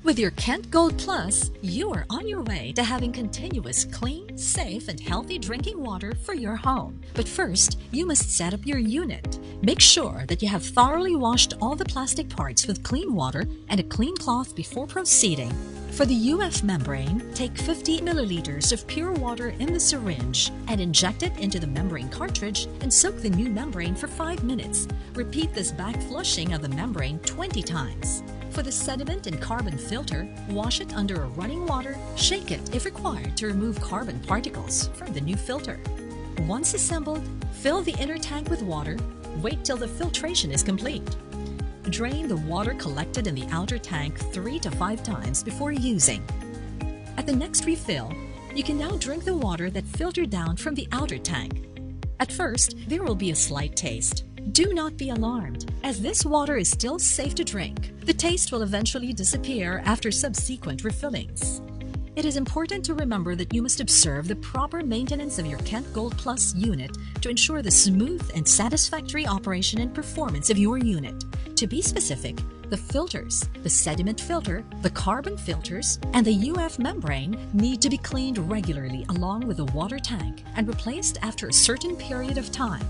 With your Kent Gold Plus, you are on your way to having continuous, clean, safe, and healthy drinking water for your home. But first, you must set up your unit. Make sure that you have thoroughly washed all the plastic parts with clean water and a clean cloth before proceeding. For the UF membrane, take 50 milliliters of pure water in the syringe and inject it into the membrane cartridge and soak the new membrane for 5 minutes. Repeat this back flushing of the membrane 20 times. For the sediment and carbon filter, wash it under a running water, shake it if required to remove carbon particles from the new filter. Once assembled, fill the inner tank with water. Wait till the filtration is complete. Drain the water collected in the outer tank 3 to 5 times before using. At the next refill, you can now drink the water that filtered down from the outer tank. At first, there will be a slight taste. Do not be alarmed, as this water is still safe to drink. The taste will eventually disappear after subsequent refillings. It is important to remember that you must observe the proper maintenance of your Kent Gold Plus unit to ensure the smooth and satisfactory operation and performance of your unit. To be specific, the filters, the sediment filter, the carbon filters, and the UF membrane need to be cleaned regularly along with the water tank and replaced after a certain period of time.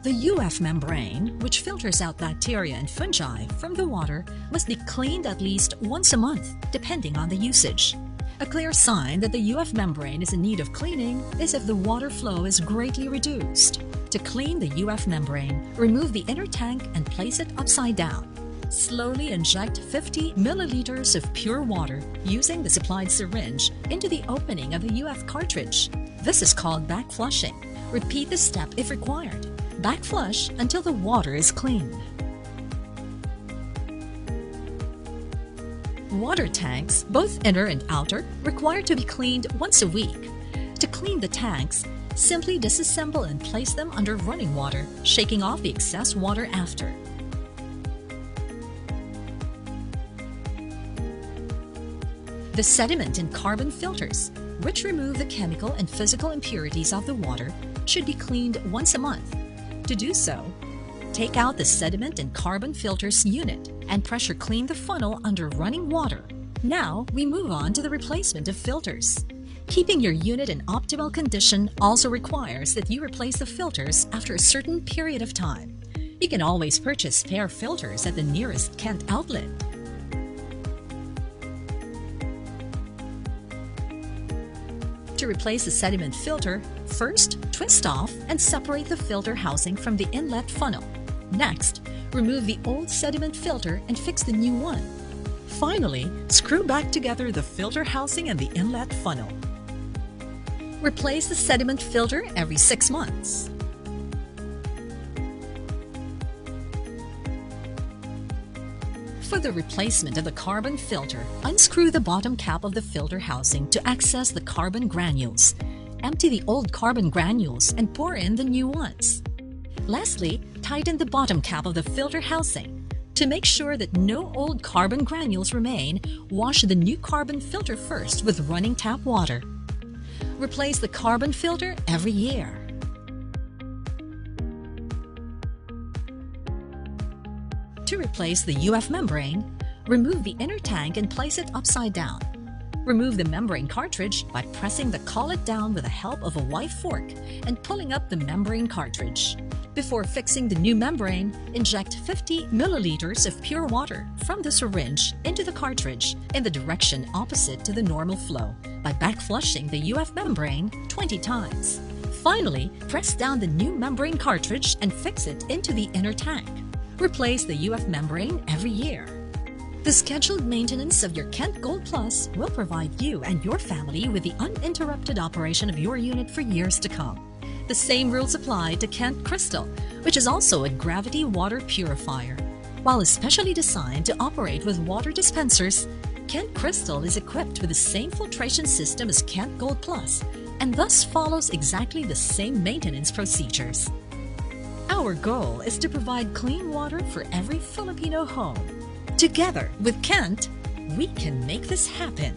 The UF membrane, which filters out bacteria and fungi from the water, must be cleaned at least once a month, depending on the usage. A clear sign that the UF membrane is in need of cleaning is if the water flow is greatly reduced. To clean the UF membrane, remove the inner tank and place it upside down. Slowly inject 50 milliliters of pure water using the supplied syringe into the opening of the UF cartridge. This is called back flushing. Repeat the step if required. Back flush until the water is clean. Water tanks, both inner and outer, require to be cleaned once a week. To clean the tanks, simply disassemble and place them under running water, shaking off the excess water after. The sediment and carbon filters, which remove the chemical and physical impurities of the water, should be cleaned once a month. To do so, take out the sediment and carbon filters unit and pressure clean the funnel under running water. Now we move on to the replacement of filters. Keeping your unit in optimal condition also requires that you replace the filters after a certain period of time. You can always purchase spare filters at the nearest Kent outlet. To replace the sediment filter, first twist off and separate the filter housing from the inlet funnel. Next, remove the old sediment filter and fix the new one. Finally, screw back together the filter housing and the inlet funnel. Replace the sediment filter every 6 months. For the replacement of the carbon filter, unscrew the bottom cap of the filter housing to access the carbon granules. Empty the old carbon granules and pour in the new ones. Lastly, tighten the bottom cap of the filter housing. To make sure that no old carbon granules remain, wash the new carbon filter first with running tap water. Replace the carbon filter every year. To replace the UF membrane, remove the inner tank and place it upside down. Remove the membrane cartridge by pressing the collet down with the help of a wide fork and pulling up the membrane cartridge. Before fixing the new membrane, inject 50 milliliters of pure water from the syringe into the cartridge in the direction opposite to the normal flow by back flushing the UF membrane 20 times. Finally, press down the new membrane cartridge and fix it into the inner tank. Replace the UF membrane every year. The scheduled maintenance of your Kent Gold Plus will provide you and your family with the uninterrupted operation of your unit for years to come. The same rules apply to Kent Crystal, which is also a gravity water purifier. While especially designed to operate with water dispensers, Kent Crystal is equipped with the same filtration system as Kent Gold Plus and thus follows exactly the same maintenance procedures. Our goal is to provide clean water for every Filipino home. Together with Kent, we can make this happen.